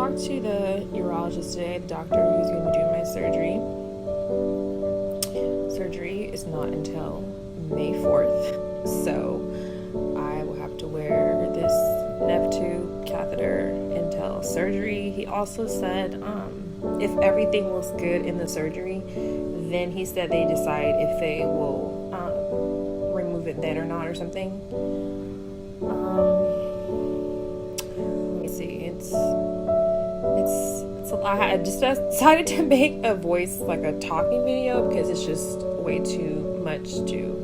talked to the urologist today, the doctor who's going to be doing my surgery. Surgery is not until May 4th, so I will have to wear this neph tube catheter until surgery. He also said if everything looks good in the surgery, then he said they decide if they will remove it then or not or something. Let me see. It's a lot. I just decided to make a voice, like a talking video, because it's just way too much to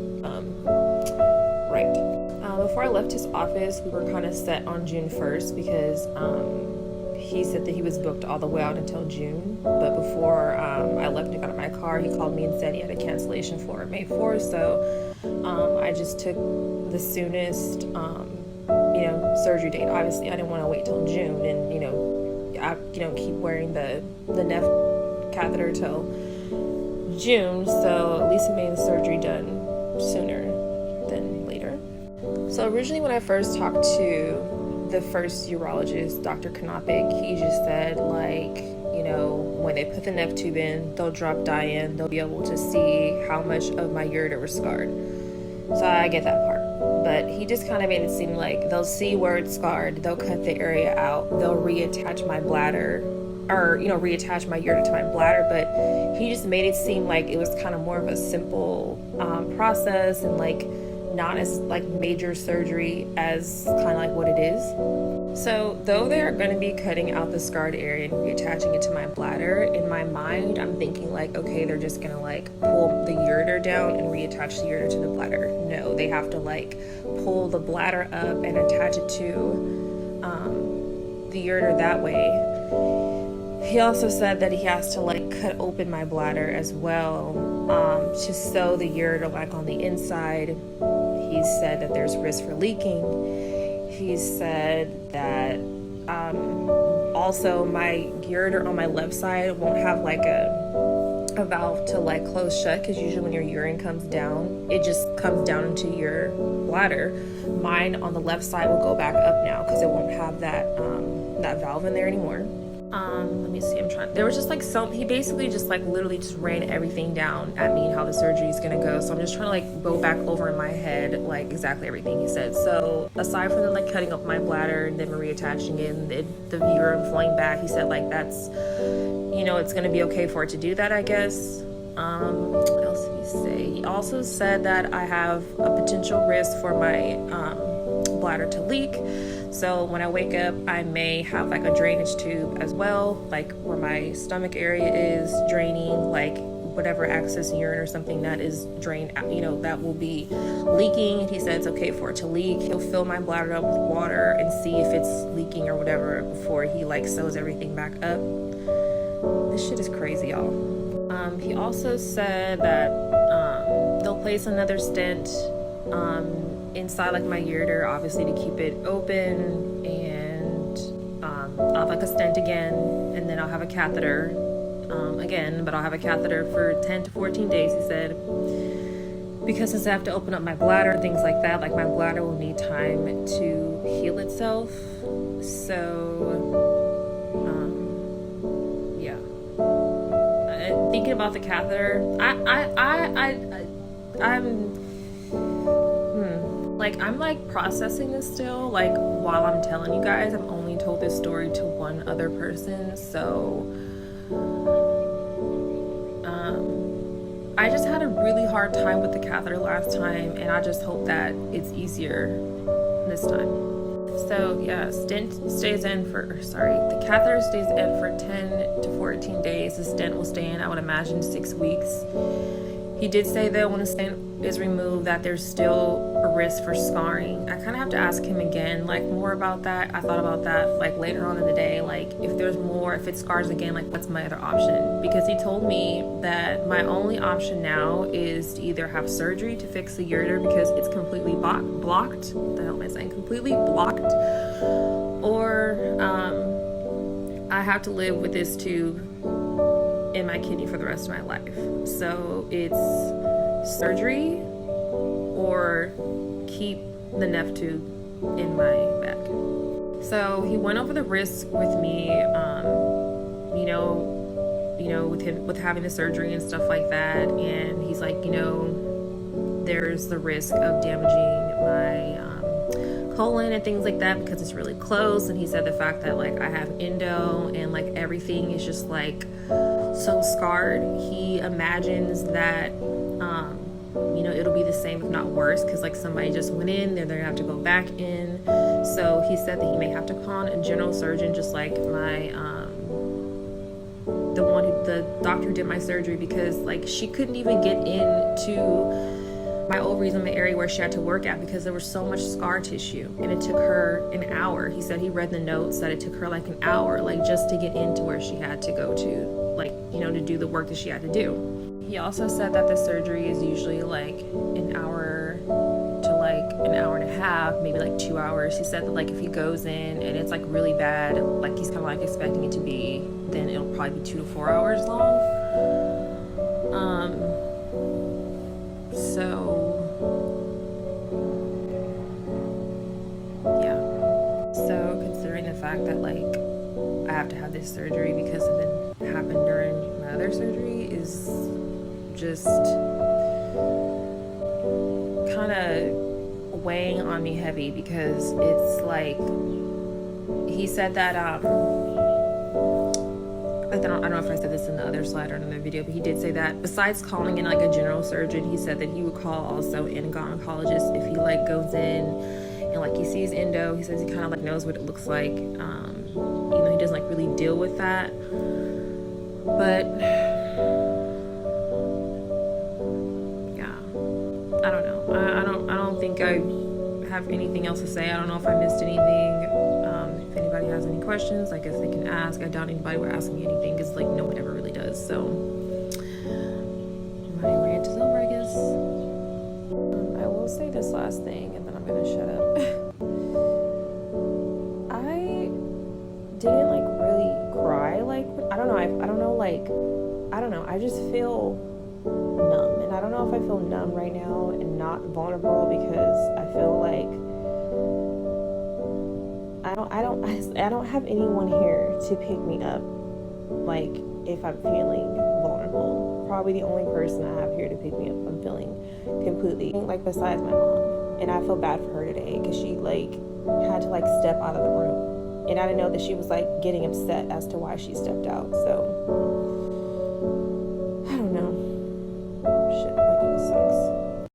write. Before I left his office, we were kind of set on June 1st because he said that he was booked all the way out until June. But before I left and got in my car, he called me and said he had a cancellation for May 4th. So I just took the soonest, surgery date. Obviously, I didn't want to wait till June and, keep wearing the neph catheter till June. So at least it made the surgery done sooner than later. So originally when I first talked to the first urologist, Dr. Kanopik, he just said, when they put the neph tube in, they'll drop dye in, they'll be able to see how much of my ureter was scarred. So I get that part. But he just kind of made it seem like they'll see where it's scarred, they'll cut the area out, they'll reattach my bladder, or, reattach my ureter to my bladder. But he just made it seem like it was kind of more of a simple process and not as major surgery as kind of like what it is. So though they are going to be cutting out the scarred area and reattaching it to my bladder, in my mind I'm thinking okay, they're just going to pull the ureter down and reattach the ureter to the bladder. No, they have to pull the bladder up and attach it to the ureter that way. He also said that he has to cut open my bladder as well to sew the ureter on the inside. He said that there's risk for leaking. He said that also my ureter on my left side won't have a valve to close shut, because usually when your urine comes down, it just comes down into your bladder. Mine on the left side will go back up now because it won't have that valve in there anymore. Let me see, there was just he basically just literally just ran everything down at me and how the surgery is gonna go. So I'm just trying to go back over in my head exactly everything he said. So aside from the cutting up my bladder and then reattaching it and the urine flowing back, he said that's it's gonna be okay for it to do that, I guess. What else did he say? He also said that I have a potential risk for my bladder to leak. So when I wake up, I may have a drainage tube as well, where my stomach area is draining, whatever excess urine or something that is drained out, that will be leaking. And he said it's okay for it to leak. He'll fill my bladder up with water and see if it's leaking or whatever before he sews everything back up. This shit is crazy, y'all. He also said that they'll place another stent inside my ureter, obviously to keep it open, and I'll have a stent again, and then I'll have a catheter again, but I'll have a catheter for 10 to 14 days, he said, because since I have to open up my bladder, things like that, my bladder will need time to heal itself. So yeah, thinking about the catheter, I'm processing this still. While I'm telling you guys, I've only told this story to one other person, so I just had a really hard time with the catheter last time, and I just hope that it's easier this time. So yeah, the catheter stays in for 10 to 14 days. The stent will stay in, I would imagine, 6 weeks. He did say that when the stent is removed that there's still a risk for scarring. I kind of have to ask him again, more about that. I thought about that, later on in the day, if there's more, if it scars again, what's my other option? Because he told me that my only option now is to either have surgery to fix the ureter because it's completely blocked. What the hell am I saying? Completely blocked. Or I have to live with this tube in my kidney for the rest of my life. So it's surgery or keep the neph tube in my bag. So he went over the risk with me, with having the surgery and stuff like that. And he's like, there's the risk of damaging my colon and things like that because it's really close. And he said the fact that like I have endo and like everything is just like so scarred. He imagines that it'll be the same if not worse because like somebody just went in, they're gonna have to go back in. So he said that he may have to call a general surgeon, just like my the doctor who did my surgery, because like she couldn't even get into my ovaries in the area where she had to work at because there was so much scar tissue, and it took her an hour. He said he read the notes that it took her like an hour, like just to get into where she had to go to, like to do the work that she had to do. He also said that the surgery is usually like an hour to like an hour and a half, maybe like 2 hours. He said that like if he goes in and it's like really bad, like he's kind of like expecting it to be, then it'll probably be 2 to 4 hours long. So considering the fact that like I have to have this surgery because it happened during my other surgery is just kind of weighing on me heavy, because it's like he said that I don't know if I said this in the other slide or in the video, but he did say that besides calling in like a general surgeon, he said that he would call also an gynecologist if he like goes in and like he sees endo. He says he kind of like knows what it looks like. He doesn't like really deal with that, but I don't know. I don't think I have anything else to say. I don't know if I missed anything. If anybody has any questions, I guess they can ask. I doubt anybody will ask me anything because like no one ever really does. So my rant is over, I guess. I will say this last thing and then I'm gonna shut up. I didn't like really cry. Like I don't know. I just feel numb, and I don't know if I feel numb right now and not vulnerable because I feel like I don't have anyone here to pick me up like if I'm feeling vulnerable. Probably the only person I have here to pick me up if I'm feeling completely like besides my mom. And I feel bad for her today because she like had to like step out of the room, and I didn't know that she was like getting upset as to why she stepped out. So